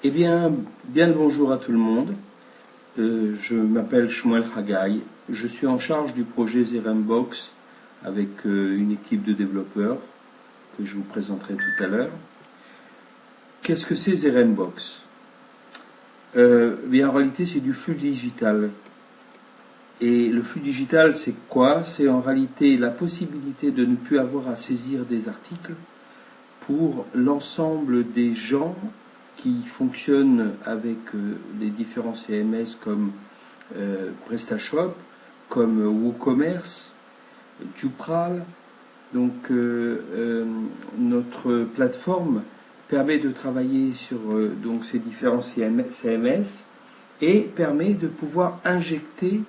Eh bien, bien le bonjour à tout le monde. Je m'appelle Shmuel Haggai. Je suis en charge du projet Zerembox avec une équipe de développeurs que je vous présenterai tout à l'heure. Qu'est-ce que c'est Zerembox? En réalité, c'est du flux digital. Et le flux digital, c'est quoi? C'est en réalité la possibilité de ne plus avoir à saisir des articles pour l'ensemble des gens qui fonctionnent avec les différents CMS comme PrestaShop, comme WooCommerce, Drupal. Donc notre plateforme permet de travailler sur donc ces différents CMS et permet de pouvoir injecter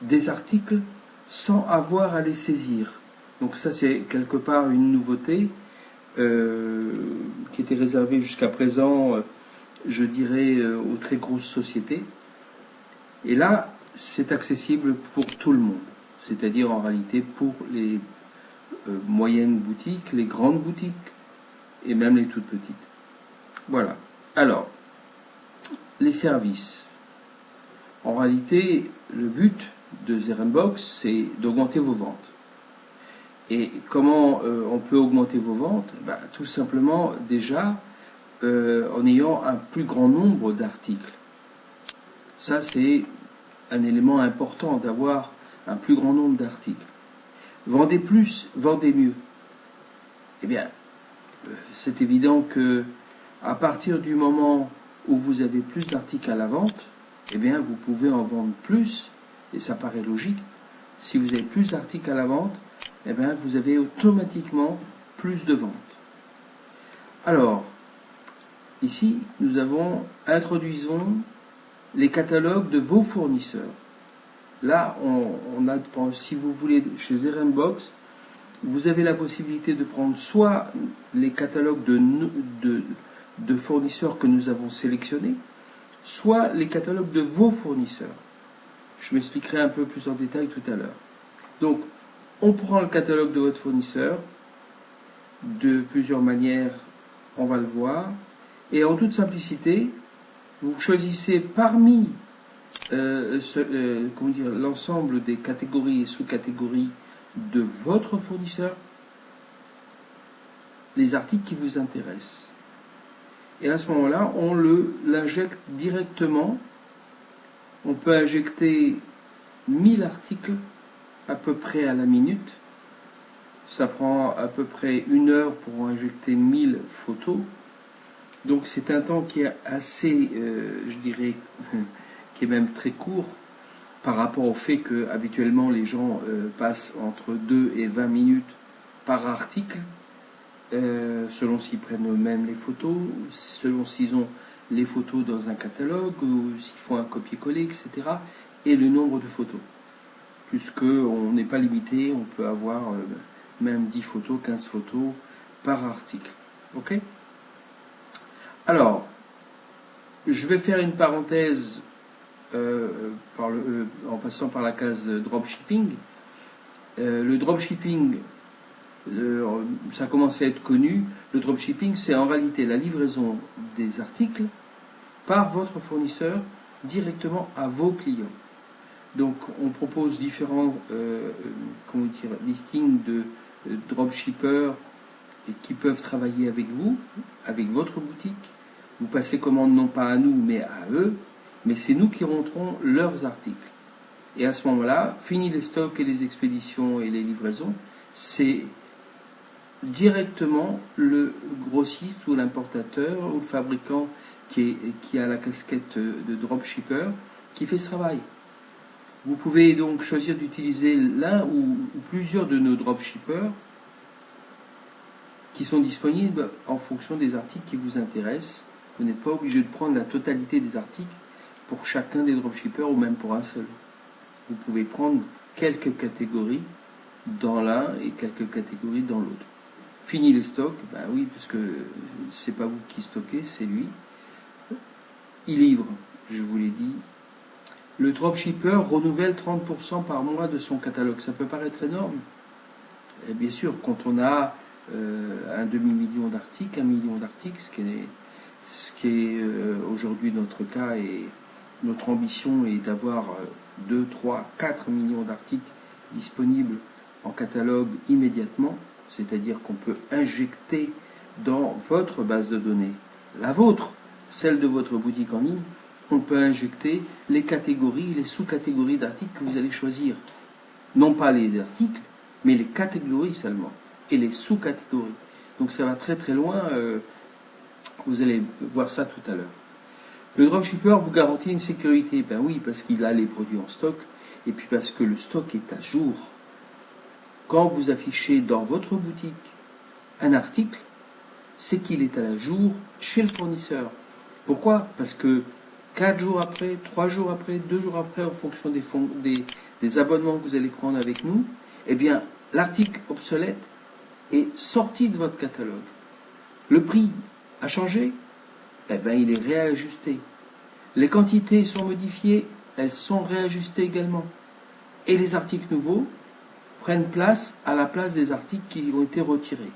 des articles sans avoir à les saisir. Donc ça c'est quelque part une nouveauté qui était réservée jusqu'à présent, je dirais, aux très grosses sociétés. Et là, c'est accessible pour tout le monde, c'est-à-dire en réalité pour les moyennes boutiques, les grandes boutiques et même les toutes petites. Voilà. Alors, les services. En réalité, le but de Zerembox, c'est d'augmenter vos ventes. Et comment on peut augmenter vos ventes? Tout simplement, déjà, en ayant un plus grand nombre d'articles. Ça, c'est un élément important, d'avoir un plus grand nombre d'articles. Vendez plus, vendez mieux. Eh bien, c'est évident que à partir du moment où vous avez plus d'articles à la vente, eh bien, vous pouvez en vendre plus, et ça paraît logique. Si vous avez plus d'articles à la vente, eh bien, vous avez automatiquement plus de ventes. Alors, ici, nous introduisons les catalogues de vos fournisseurs. Là, on a, si vous voulez, chez Zerembox, vous avez la possibilité de prendre soit les catalogues de fournisseurs que nous avons sélectionnés, soit les catalogues de vos fournisseurs. Je m'expliquerai un peu plus en détail tout à l'heure. Donc, on prend le catalogue de votre fournisseur de plusieurs manières, on va le voir, et en toute simplicité, vous choisissez parmi l'ensemble des catégories et sous-catégories de votre fournisseur les articles qui vous intéressent. Et à ce moment-là, on l'injecte directement. On peut injecter 1000 articles à peu près à la minute. Ça prend à peu près 1 heure pour injecter 1000 photos. Donc c'est un temps qui est assez, je dirais, qui est même très court par rapport au fait que habituellement les gens passent entre 2 et 20 minutes par article, selon s'ils prennent eux-mêmes les photos, selon s'ils ont les photos dans un catalogue, ou s'ils font un copier-coller, etc. Et le nombre de photos. Puisqu'on n'est pas limité, on peut avoir même 10 photos, 15 photos par article. Ok ? Alors, je vais faire une parenthèse en passant par la case dropshipping. Le dropshipping, ça commence à être connu. Le dropshipping, c'est en réalité la livraison des articles par votre fournisseur directement à vos clients. Donc, on propose différents listings de dropshippers qui peuvent travailler avec vous, avec votre boutique. Vous passez commande non pas à nous, mais à eux, mais c'est nous qui rentrons leurs articles. Et à ce moment-là, fini les stocks et les expéditions et les livraisons, c'est directement le grossiste ou l'importateur ou le fabricant qui a la casquette de dropshipper qui fait ce travail. Vous pouvez donc choisir d'utiliser l'un ou plusieurs de nos dropshippers qui sont disponibles en fonction des articles qui vous intéressent. Vous n'êtes pas obligé de prendre la totalité des articles pour chacun des dropshippers ou même pour un seul. Vous pouvez prendre quelques catégories dans l'un et quelques catégories dans l'autre. Fini les stocks, oui, parce que c'est pas vous qui stockez, c'est lui. Il livre, je vous l'ai dit. Le dropshipper renouvelle 30% par mois de son catalogue. Ça peut paraître énorme. Et bien sûr, quand on a un demi-million d'articles, 1 million d'articles, ce qui est aujourd'hui notre cas, et notre ambition est d'avoir 2, 3, 4 millions d'articles disponibles en catalogue immédiatement, c'est-à-dire qu'on peut injecter dans votre base de données, la vôtre, celle de votre boutique en ligne, on peut injecter les catégories, les sous-catégories d'articles que vous allez choisir. Non pas les articles, mais les catégories seulement, et les sous-catégories. Donc ça va très très loin, vous allez voir ça tout à l'heure. Le dropshipper vous garantit une sécurité, ben oui, parce qu'il a les produits en stock, et puis parce que le stock est à jour. Quand vous affichez dans votre boutique un article, c'est qu'il est à la jour chez le fournisseur. Pourquoi? Parce que 4 jours après, 3 jours après, 2 jours après, en fonction des abonnements que vous allez prendre avec nous, eh bien, l'article obsolète est sorti de votre catalogue. Le prix a changé, eh bien, il est réajusté. Les quantités sont modifiées, elles sont réajustées également. Et les articles nouveaux prennent place à la place des articles qui ont été retirés.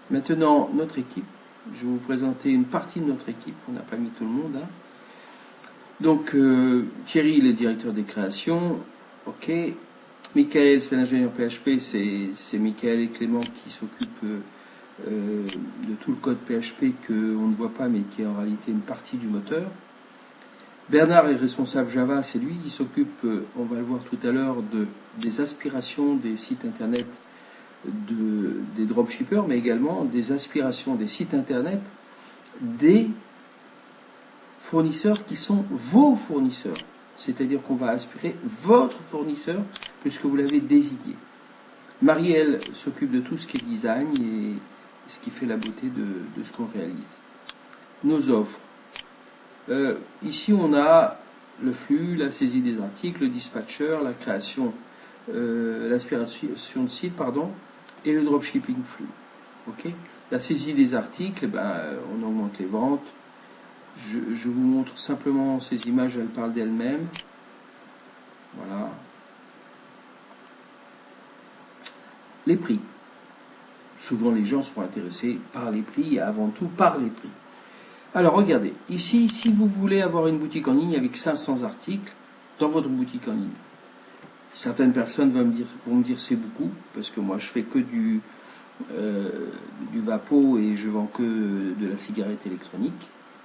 Maintenant, notre équipe. Je vais vous présenter une partie de notre équipe. On n'a pas mis tout le monde. Hein. Donc, Thierry, il est directeur des créations. OK. Michael, c'est l'ingénieur PHP. C'est Michael et Clément qui s'occupent de tout le code PHP qu'on ne voit pas, mais qui est en réalité une partie du moteur. Bernard est responsable Java. C'est lui qui s'occupe, on va le voir tout à l'heure, des aspirations des sites internet des dropshippers, mais également des aspirations des sites internet des fournisseurs qui sont vos fournisseurs. C'est-à-dire qu'on va aspirer votre fournisseur puisque vous l'avez désigné. Marie-Elle s'occupe de tout ce qui est design et ce qui fait la beauté de ce qu'on réalise. Nos offres. Ici, on a le flux, la saisie des articles, le dispatcher, la création, l'aspiration de site, pardon, et le dropshipping flux. Okay. La saisie des articles, on augmente les ventes. Je vous montre simplement ces images, elles parlent d'elles-mêmes. Voilà. Les prix. Souvent les gens sont intéressés par les prix et avant tout par les prix. Alors regardez, ici, si vous voulez avoir une boutique en ligne avec 500 articles dans votre boutique en ligne, certaines personnes vont me dire c'est beaucoup, parce que moi je fais que du vapeau et je vends que de la cigarette électronique.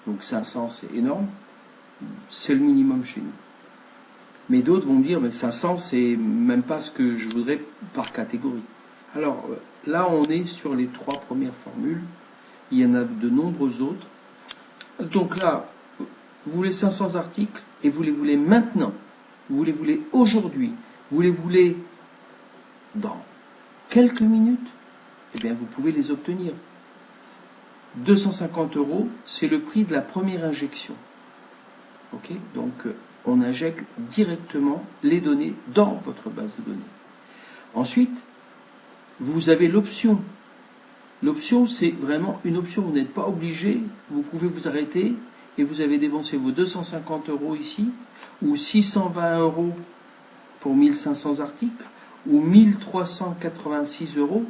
Donc 500 c'est énorme, c'est le minimum chez nous. Mais d'autres vont me dire mais 500 c'est même pas ce que je voudrais par catégorie. Alors là on est sur les 3 premières formules, il y en a de nombreuses autres. Donc là, vous voulez 500 articles et vous les voulez maintenant, vous les voulez aujourd'hui, vous les voulez dans quelques minutes, eh bien vous pouvez les obtenir. 250 €, c'est le prix de la première injection. Ok, donc on injecte directement les données dans votre base de données. Ensuite, vous avez l'option. L'option, c'est vraiment une option. Vous n'êtes pas obligé, vous pouvez vous arrêter et vous avez dépensé vos 250 € ici, ou 620 € pour 1500 articles, ou 1386 €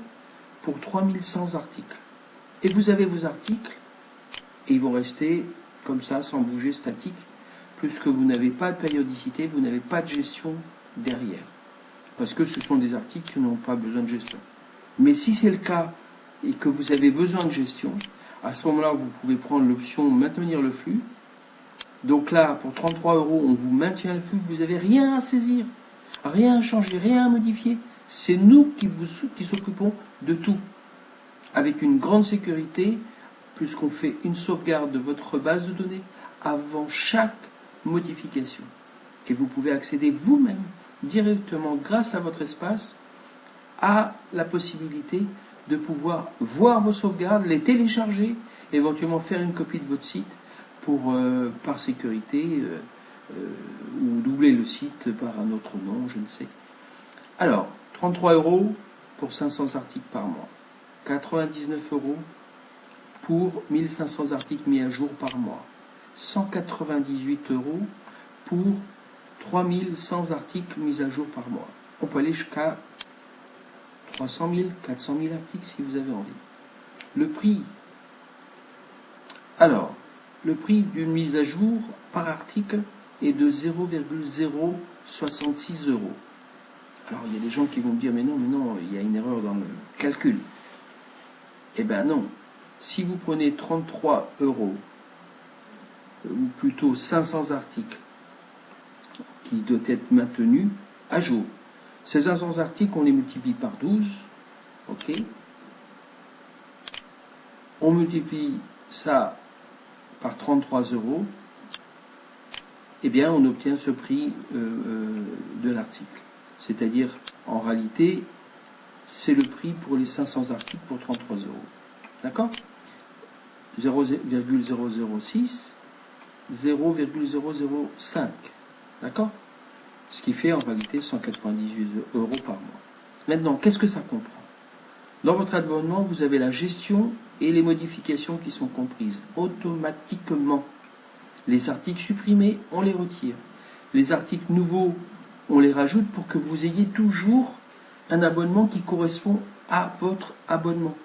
pour 3100 articles. Et vous avez vos articles, et ils vont rester comme ça, sans bouger, statiques, puisque vous n'avez pas de périodicité, vous n'avez pas de gestion derrière. Parce que ce sont des articles qui n'ont pas besoin de gestion. Mais si c'est le cas, et que vous avez besoin de gestion, à ce moment-là, vous pouvez prendre l'option maintenir le flux. Donc là, pour 33 €, on vous maintient le flux, vous n'avez rien à saisir, rien à changer, rien à modifier. C'est nous qui s'occupons de tout, avec une grande sécurité, puisqu'on fait une sauvegarde de votre base de données avant chaque modification. Et vous pouvez accéder vous-même, directement, grâce à votre espace, à la possibilité de pouvoir voir vos sauvegardes, les télécharger, éventuellement faire une copie de votre site pour, par sécurité, ou doubler le site par un autre nom, je ne sais. Alors, 33 € pour 500 articles par mois, 99 € pour 1500 articles mis à jour par mois, 198 € pour 3100 articles mis à jour par mois. On peut aller jusqu'à 300 000, 400 000 articles si vous avez envie. Le prix Alors, le prix d'une mise à jour par article est de 0,066 euros. Alors, il y a des gens qui vont me dire, mais non, il y a une erreur dans le calcul. Eh bien non. Si vous prenez 33 euros, ou plutôt 500 articles, qui doivent être maintenus à jour. Ces 500 articles, on les multiplie par 12, ok. On multiplie ça par 33 euros, eh bien on obtient ce prix de l'article. C'est-à-dire, en réalité, c'est le prix pour les 500 articles pour 33 euros. D'accord ? 0,006, 0,005. D'accord ? Ce qui fait en réalité 198 euros par mois. Maintenant, qu'est-ce que ça comprend ? Dans votre abonnement, vous avez la gestion et les modifications qui sont comprises automatiquement. Les articles supprimés, on les retire. Les articles nouveaux, on les rajoute pour que vous ayez toujours un abonnement qui correspond à votre abonnement.